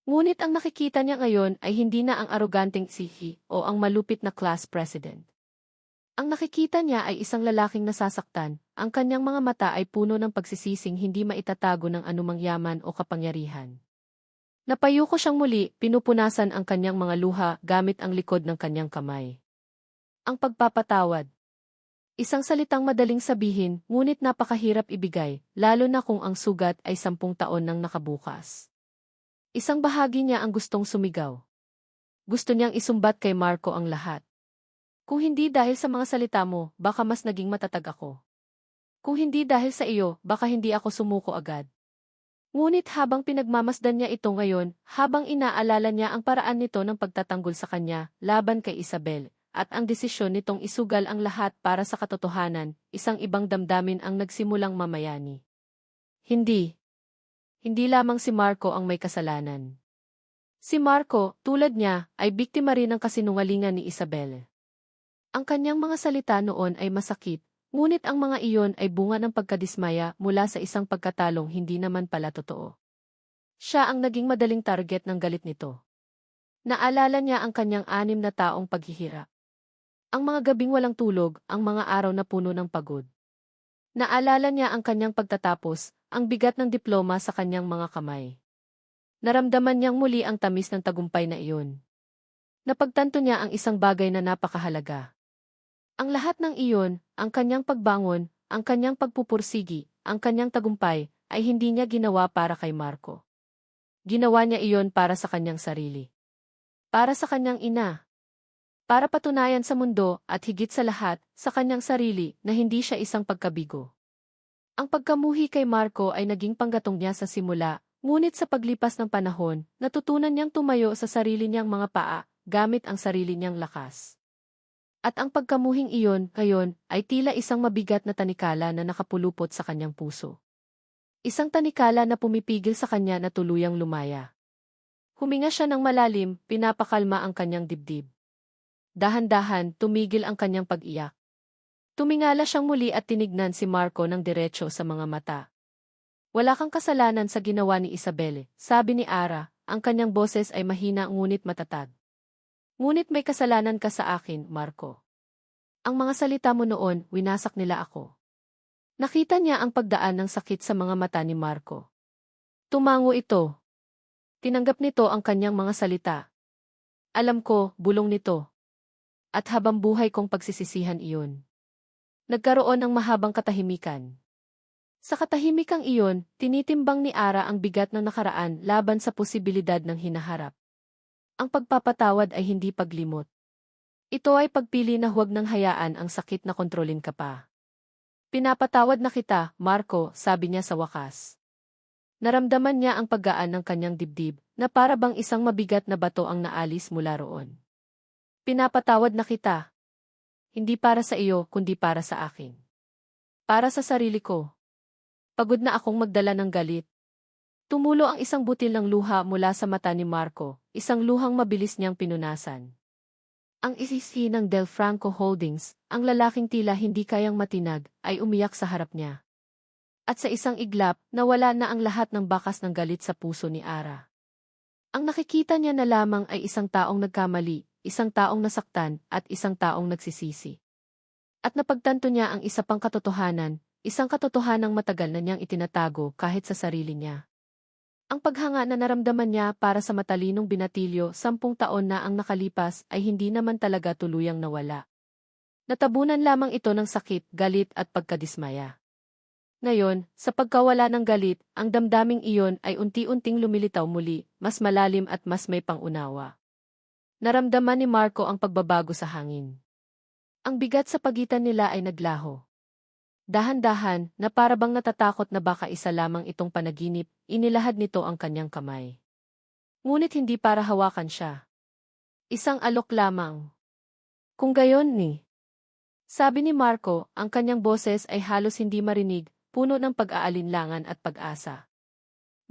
Ngunit ang nakikita niya ngayon ay hindi na ang aroganteng sihi o ang malupit na class president. Ang nakikita niya ay isang lalaking nasasaktan, ang kanyang mga mata ay puno ng pagsisising hindi maitatago ng anumang yaman o kapangyarihan. Napayuko siyang muli, pinupunasan ang kanyang mga luha gamit ang likod ng kanyang kamay. Ang pagpapatawad. Isang salitang madaling sabihin, ngunit napakahirap ibigay, lalo na kung ang sugat ay 10 taon nang nakabukas. Isang bahagi niya ang gustong sumigaw. Gusto niyang isumbat kay Marco ang lahat. Kung hindi dahil sa mga salita mo, baka mas naging matatag ako. Kung hindi dahil sa iyo, baka hindi ako sumuko agad. Ngunit habang pinagmamasdan niya ito ngayon, habang inaalala niya ang paraan nito ng pagtatanggol sa kanya, laban kay Isabel, at ang desisyon nitong isugal ang lahat para sa katotohanan, isang ibang damdamin ang nagsimulang mamayani. Hindi. Hindi lamang si Marco ang may kasalanan. Si Marco, tulad niya, ay biktima rin ng kasinungalingan ni Isabel. Ang kanyang mga salita noon ay masakit, ngunit ang mga iyon ay bunga ng pagkadismaya mula sa isang pagkatalong hindi naman pala totoo. Siya ang naging madaling target ng galit nito. Naalala niya ang kanyang 6 na taong paghihirap. Ang mga gabing walang tulog, ang mga araw na puno ng pagod. Naalala niya ang kanyang pagtatapos, ang bigat ng diploma sa kanyang mga kamay. Naramdaman niyang muli ang tamis ng tagumpay na iyon. Napagtanto niya ang isang bagay na napakahalaga. Ang lahat ng iyon, ang kanyang pagbangon, ang kanyang pagpupursigi, ang kanyang tagumpay, ay hindi niya ginawa para kay Marco. Ginawa niya iyon para sa kanyang sarili. Para sa kanyang ina. Para patunayan sa mundo, at higit sa lahat, sa kanyang sarili, na hindi siya isang pagkabigo. Ang pagkamuhi kay Marco ay naging panggatong niya sa simula, Ngunit sa paglipas ng panahon, natutunan niyang tumayo sa sarili niyang mga paa, gamit ang sarili niyang lakas. At ang pagkamuhing iyon, ngayon, ay tila isang mabigat na tanikala na nakapulupot sa kanyang puso. Isang tanikala na pumipigil sa kanya na tuluyang lumaya. Huminga siya ng malalim, pinapakalma ang kanyang dibdib. Dahan-dahan, tumigil ang kanyang pag-iyak. Tumingala siyang muli at tinignan si Marco ng diretso sa mga mata. Wala kang kasalanan sa ginawa ni Isabel, sabi ni Ara, ang kanyang boses ay mahina ngunit matatag. Ngunit may kasalanan ka sa akin, Marco. Ang mga salita mo noon, winasak nila ako. Nakita niya ang pagdaan ng sakit sa mga mata ni Marco. Tumango ito. Tinanggap nito ang kanyang mga salita. Alam ko, bulong nito. At habang buhay kong pagsisisihan iyon. Nagkaroon ng mahabang katahimikan. Sa katahimikang iyon, tinitimbang ni Ara ang bigat ng nakaraan laban sa posibilidad ng hinaharap. Ang pagpapatawad ay hindi paglimot. Ito ay pagpili na huwag nang hayaan ang sakit na kontrolin ka pa. Pinapatawad na kita, Marco, sabi niya sa wakas. Naramdaman niya ang paggaan ng kanyang dibdib, na para bang isang mabigat na bato ang naalis mula roon. Pinapatawad na kita. Hindi para sa iyo, kundi para sa akin. Para sa sarili ko. Pagod na akong magdala ng galit. Tumulo ang isang butil ng luha mula sa mata ni Marco, isang luhang mabilis niyang pinunasan. Ang isisi ng Del Franco Holdings, ang lalaking tila hindi kayang matinag, ay umiyak sa harap niya. At sa isang iglap, nawala na ang lahat ng bakas ng galit sa puso ni Ara. Ang nakikita niya na lamang ay isang taong nagkamali, isang taong nasaktan, at isang taong nagsisisi. At napagtanto niya ang isa pang katotohanan, isang katotohanang matagal na niyang itinatago kahit sa sarili niya. Ang paghanga na naramdaman niya para sa matalinong binatilyo 10 taon na ang nakalipas ay hindi naman talaga tuluyang nawala. Natabunan lamang ito ng sakit, galit at pagkadismaya. Ngayon, sa pagkawala ng galit, ang damdaming iyon ay unti-unting lumilitaw muli, mas malalim at mas may pangunawa. Naramdaman ni Marco ang pagbabago sa hangin. Ang bigat sa pagitan nila ay naglaho. Dahan-dahan, na para bang natatakot na baka isa lamang itong panaginip, inilahad nito ang kanyang kamay. Ngunit hindi para hawakan siya. Isang alok lamang. Kung gayon ni. Sabi ni Marco, ang kanyang boses ay halos hindi marinig, puno ng pag-aalinlangan at pag-asa.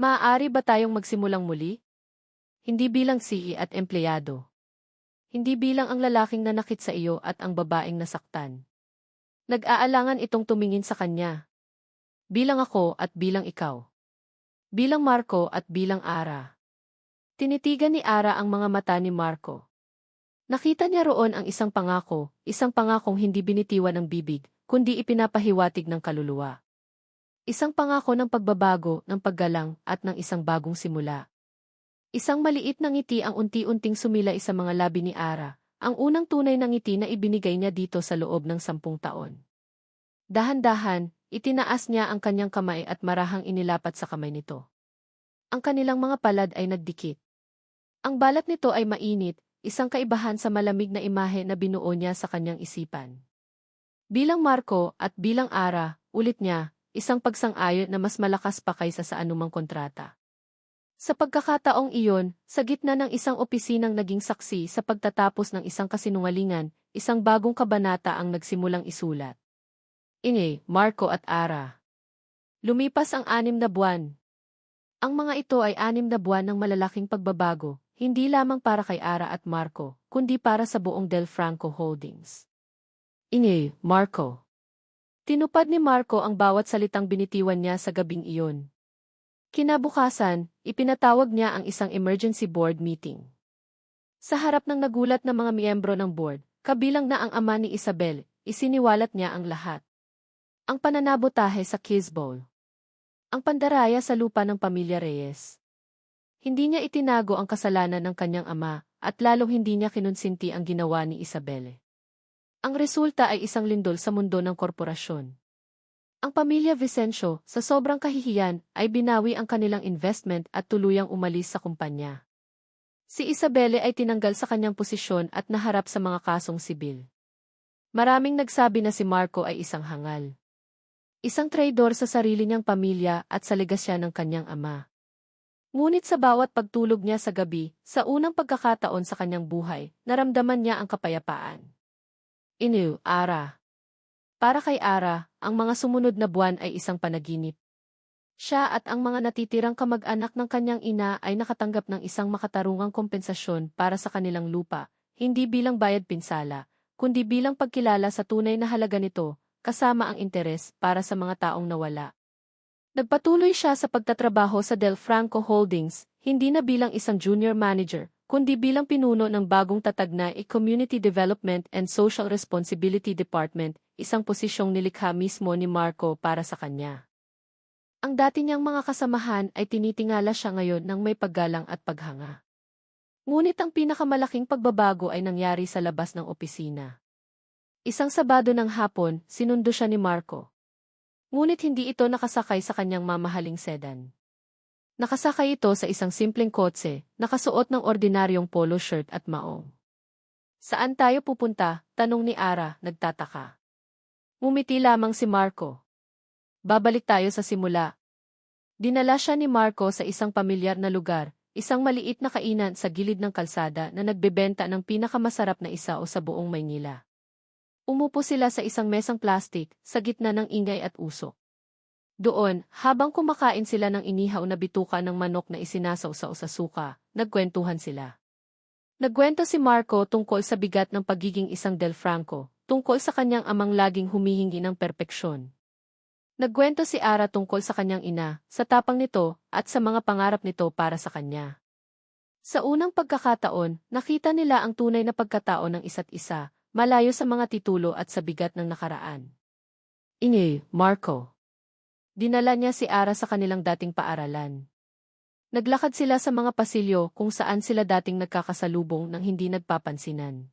Maaari ba tayong magsimulang muli? Hindi bilang CEO at empleyado. Hindi bilang ang lalaking nanakit sa iyo at ang babaeng nasaktan. Nag-aalangan itong tumingin sa kanya. Bilang ako at bilang ikaw. Bilang Marco at bilang Ara. Tinitigan ni Ara ang mga mata ni Marco. Nakita niya roon ang isang pangakong hindi binitiwan ng bibig, kundi ipinapahiwatig ng kaluluwa. Isang pangako ng pagbabago, ng paggalang, at ng isang bagong simula. Isang maliit na ngiti ang unti-unting sumilay sa mga labi ni Ara. Ang unang tunay na ngiti na ibinigay niya dito sa loob ng 10 taon. Dahan-dahan, itinaas niya ang kanyang kamay at marahang inilapat sa kamay nito. Ang kanilang mga palad ay nagdikit. Ang balat nito ay mainit, isang kaibahan sa malamig na imahe na binuo niya sa kanyang isipan. Bilang Marco at bilang Ara, ulit niya, isang pagsang-ayon na mas malakas pa kaysa sa anumang kontrata. Sa pagkakataong iyon, sa gitna ng isang opisinang naging saksi sa pagtatapos ng isang kasinungalingan, isang bagong kabanata ang nagsimulang isulat. Marco at Ara. Lumipas ang 6 na buwan. Ang mga ito ay 6 na buwan ng malalaking pagbabago, hindi lamang para kay Ara at Marco, kundi para sa buong Del Franco Holdings. Marco. Tinupad ni Marco ang bawat salitang binitiwan niya sa gabing iyon. Kinabukasan, ipinatawag niya ang isang emergency board meeting. Sa harap ng nagulat na mga miyembro ng board, kabilang na ang ama ni Isabel, isiniwalat niya ang lahat. Ang pananabotahe sa Kiss Bowl. Ang pandaraya sa lupa ng pamilya Reyes. Hindi niya itinago ang kasalanan ng kanyang ama, at lalong hindi niya kinonsinti ang ginawa ni Isabel. Ang resulta ay isang lindol sa mundo ng korporasyon. Ang pamilya Vicencio, sa sobrang kahihiyan, ay binawi ang kanilang investment at tuluyang umalis sa kumpanya. Si Isabelle ay tinanggal sa kanyang posisyon at naharap sa mga kasong sibil. Maraming nagsabi na si Marco ay isang hangal. Isang traidor sa sarili niyang pamilya at sa legasya ng kanyang ama. Ngunit sa bawat pagtulog niya sa gabi, sa unang pagkakataon sa kanyang buhay, naramdaman niya ang kapayapaan. Ara. Para kay Ara, ang mga sumunod na buwan ay isang panaginip. Siya at ang mga natitirang kamag-anak ng kanyang ina ay nakatanggap ng isang makatarungang kompensasyon para sa kanilang lupa, hindi bilang bayad pinsala, kundi bilang pagkilala sa tunay na halaga nito, kasama ang interes para sa mga taong nawala. Nagpatuloy siya sa pagtatrabaho sa Del Franco Holdings, hindi na bilang isang junior manager, kundi bilang pinuno ng bagong tatag na Community Development and Social Responsibility Department, isang posisyong nilikha mismo ni Marco para sa kanya. Ang dati niyang mga kasamahan ay tinitingala siya ngayon ng may paggalang at paghanga. Ngunit ang pinakamalaking pagbabago ay nangyari sa labas ng opisina. Isang Sabado ng hapon, sinundo siya ni Marco. Ngunit hindi ito nakasakay sa kanyang mamahaling sedan. Nakasakay ito sa isang simpleng kotse, nakasuot ng ordinaryong polo shirt at maong. Saan tayo pupunta? Tanong ni Ara, nagtataka. Ngumiti lamang si Marco. Babalik tayo sa simula. Dinala siya ni Marco sa isang pamilyar na lugar, isang maliit na kainan sa gilid ng kalsada na nagbebenta ng pinakamasarap na isaw sa buong Maynila. Umupo sila sa isang mesang plastik, sa gitna ng ingay at usok. Doon, habang kumakain sila ng inihaw na bituka ng manok na isinasawsaw sa suka, nagkwentuhan sila. Nagkwento si Marco tungkol sa bigat ng pagiging isang Del Franco, tungkol sa kanyang amang laging humihingi ng perpeksyon. Nagkwento si Ara tungkol sa kanyang ina, sa tapang nito, at sa mga pangarap nito para sa kanya. Sa unang pagkakataon, nakita nila ang tunay na pagkatao ng isa't isa, malayo sa mga titulo at sa bigat ng nakaraan. Marco. Dinala niya si Ara sa kanilang dating paaralan. Naglakad sila sa mga pasilyo kung saan sila dating nagkakasalubong nang hindi nagpapansinan.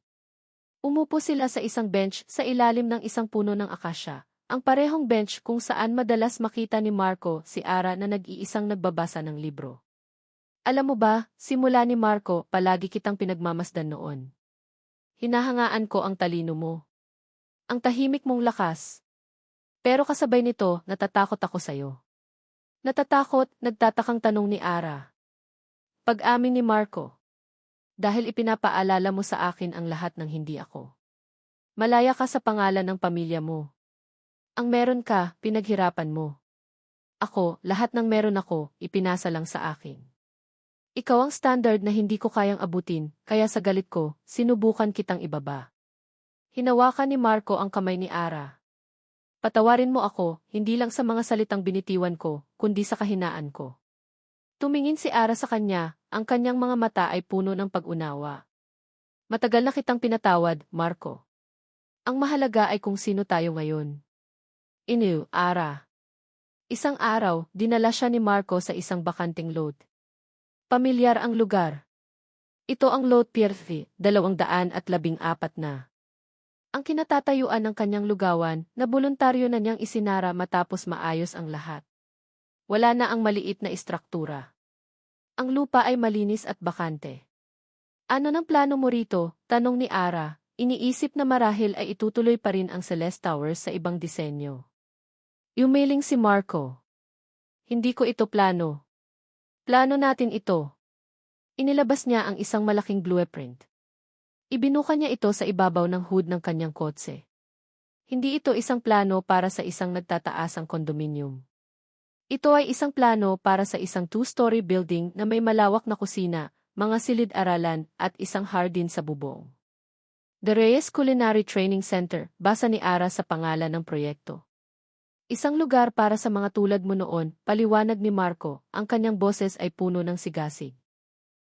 Umupo sila sa isang bench sa ilalim ng isang puno ng akasya. Ang parehong bench kung saan madalas makita ni Marco si Ara na nag-iisang nagbabasa ng libro. Alam mo ba, simula ni Marco, palagi kitang pinagmamasdan noon. Hinahangaan ko ang talino mo. Ang tahimik mong lakas. Pero kasabay nito, natatakot ako sa'yo. Natatakot, nagtatakang tanong ni Ara. Pag-amin ni Marco. Dahil ipinapaalala mo sa akin ang lahat ng hindi ako. Malaya ka sa pangalan ng pamilya mo. Ang meron ka, pinaghirapan mo. Ako, lahat ng meron ako, ipinasa lang sa akin. Ikaw ang standard na hindi ko kayang abutin, kaya sa galit ko, sinubukan kitang ibaba. Hinawakan ni Marco ang kamay ni Ara. Patawarin mo ako, hindi lang sa mga salitang binitiwan ko, kundi sa kahinaan ko. Tumingin si Ara sa kanya, ang kanyang mga mata ay puno ng pag-unawa. Matagal na kitang pinatawad, Marco. Ang mahalaga ay kung sino tayo ngayon. Ara. Isang araw, dinala siya ni Marco sa isang bakanting lot. Pamilyar ang lugar. Ito ang Lot Pierre, 214 na. Ang kinatatayuan ng kanyang lugawan na voluntaryo na niyang isinara matapos maayos ang lahat. Wala na ang maliit na istruktura. Ang lupa ay malinis at bakante. Ano ng plano mo rito? Tanong ni Ara, iniisip na marahil ay itutuloy pa rin ang Celeste Towers sa ibang disenyo. Yumiling si Marco. Hindi ko ito plano. Plano natin ito. Inilabas niya ang isang malaking blueprint. Ibinuka niya ito sa ibabaw ng hood ng kanyang kotse. Hindi ito isang plano para sa isang nagtataasang kondominium. Ito ay isang plano para sa isang two-story building na may malawak na kusina, mga silid-aralan, at isang hardin sa bubong. The Reyes Culinary Training Center, basa ni Ara sa pangalan ng proyekto. Isang lugar para sa mga tulad mo noon, paliwanag ni Marco, ang kanyang boses ay puno ng sigasig.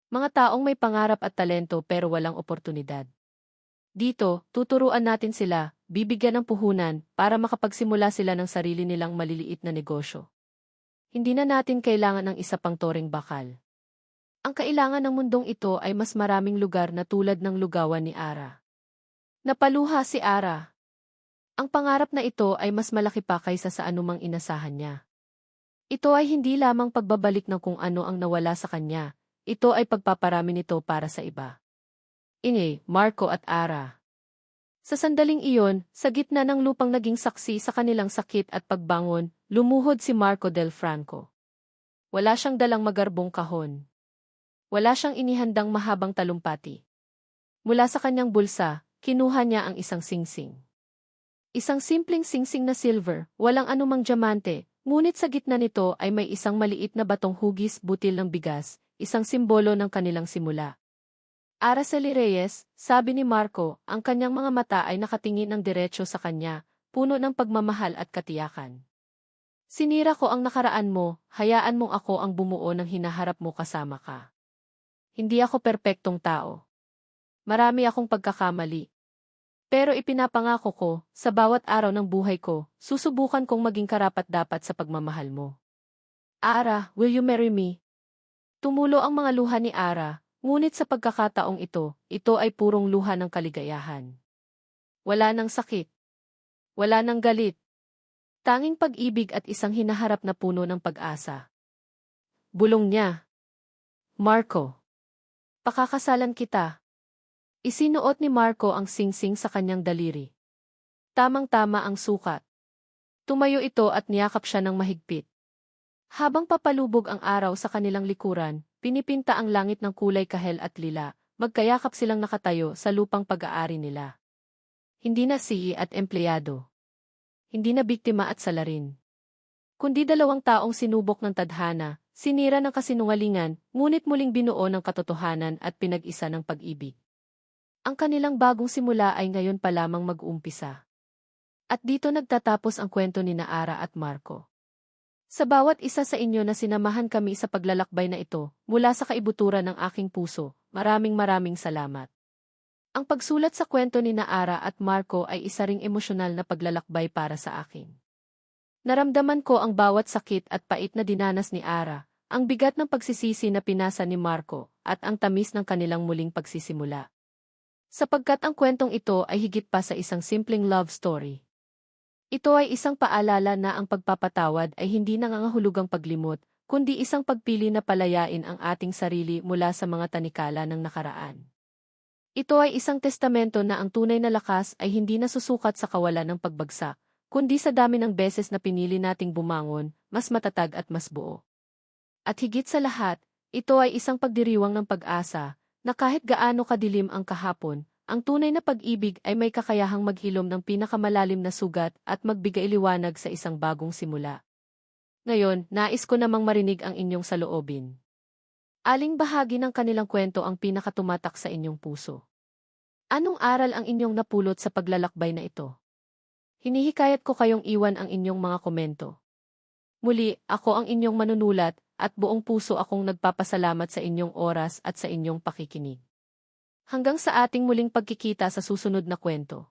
Mga taong may pangarap at talento pero walang oportunidad. Dito, tuturuan natin sila, bibigyan ng puhunan, para makapagsimula sila ng sarili nilang maliliit na negosyo. Hindi na natin kailangan ng isa pang toring bakal. Ang kailangan ng mundong ito ay mas maraming lugar na tulad ng lugawan ni Ara. Napaluha si Ara. Ang pangarap na ito ay mas malaki pa kaysa sa anumang inasahan niya. Ito ay hindi lamang pagbabalik ng kung ano ang nawala sa kanya, ito ay pagpaparami nito para sa iba. Marco at Ara. Sa sandaling iyon, sa gitna ng lupang naging saksi sa kanilang sakit at pagbangon, lumuhod si Marco Del Franco. Wala siyang dalang magarbong kahon. Wala siyang inihandang mahabang talumpati. Mula sa kanyang bulsa, kinuha niya ang isang singsing. Isang simpleng singsing na silver, walang anumang diamante, ngunit sa gitna nito ay may isang maliit na batong hugis butil ng bigas, isang simbolo ng kanilang simula. Araceli Reyes, sabi ni Marco, ang kanyang mga mata ay nakatingin ng diretso sa kanya, puno ng pagmamahal at katiyakan. Sinira ko ang nakaraan mo, hayaan mong ako ang bumuo ng hinaharap mo kasama ka. Hindi ako perpektong tao. Marami akong pagkakamali. Pero ipinapangako ko, sa bawat araw ng buhay ko, susubukan kong maging karapat-dapat sa pagmamahal mo. Ara, will you marry me? Tumulo ang mga luha ni Ara. Ngunit sa pagkakataong ito ay purong luha ng kaligayahan. Wala ng sakit. Wala ng galit. Tanging pag-ibig at isang hinaharap na puno ng pag-asa. Bulong niya. Marco. Pakakasalan kita. Isinuot ni Marco ang singsing sa kanyang daliri. Tamang-tama ang sukat. Tumayo ito at niyakap siya ng mahigpit. Habang papalubog ang araw sa kanilang likuran, pinipinta ang langit ng kulay kahel at lila, magkayakap silang nakatayo sa lupang pag-aari nila. Hindi na siyi at empleyado. Hindi na biktima at salarin. Kundi dalawang taong sinubok ng tadhana, sinira ng kasinungalingan, ngunit muling binuo ng katotohanan at pinag-isa ng pag-ibig. Ang kanilang bagong simula ay ngayon pa lamang mag-uumpisa. At dito nagtatapos ang kwento ni Ara at Marco. Sa bawat isa sa inyo na sinamahan kami sa paglalakbay na ito, mula sa kaibuturan ng aking puso, maraming salamat. Ang pagsulat sa kwento ni Ara at Marco ay isa ring emosyonal na paglalakbay para sa akin. Naramdaman ko ang bawat sakit at pait na dinanas ni Ara, ang bigat ng pagsisisi na pinasa ni Marco, at ang tamis ng kanilang muling pagsisimula. Sapagkat ang kwentong ito ay higit pa sa isang simpleng love story. Ito ay isang paalala na ang pagpapatawad ay hindi nangangahulugang paglimot, kundi isang pagpili na palayain ang ating sarili mula sa mga tanikala ng nakaraan. Ito ay isang testamento na ang tunay na lakas ay hindi nasusukat sa kawalan ng pagbagsak, kundi sa dami ng beses na pinili nating bumangon, mas matatag at mas buo. At higit sa lahat, ito ay isang pagdiriwang ng pag-asa, na kahit gaano kadilim ang kahapon, ang tunay na pag-ibig ay may kakayahang maghilom ng pinakamalalim na sugat at magbigay liwanag sa isang bagong simula. Ngayon, nais ko namang marinig ang inyong saloobin. Aling bahagi ng kanilang kwento ang pinakatumatak sa inyong puso? Anong aral ang inyong napulot sa paglalakbay na ito? Hinihikayat ko kayong iwan ang inyong mga komento. Muli, ako ang inyong manunulat at buong puso akong nagpapasalamat sa inyong oras at sa inyong pakikinig. Hanggang sa ating muling pagkikita sa susunod na kwento.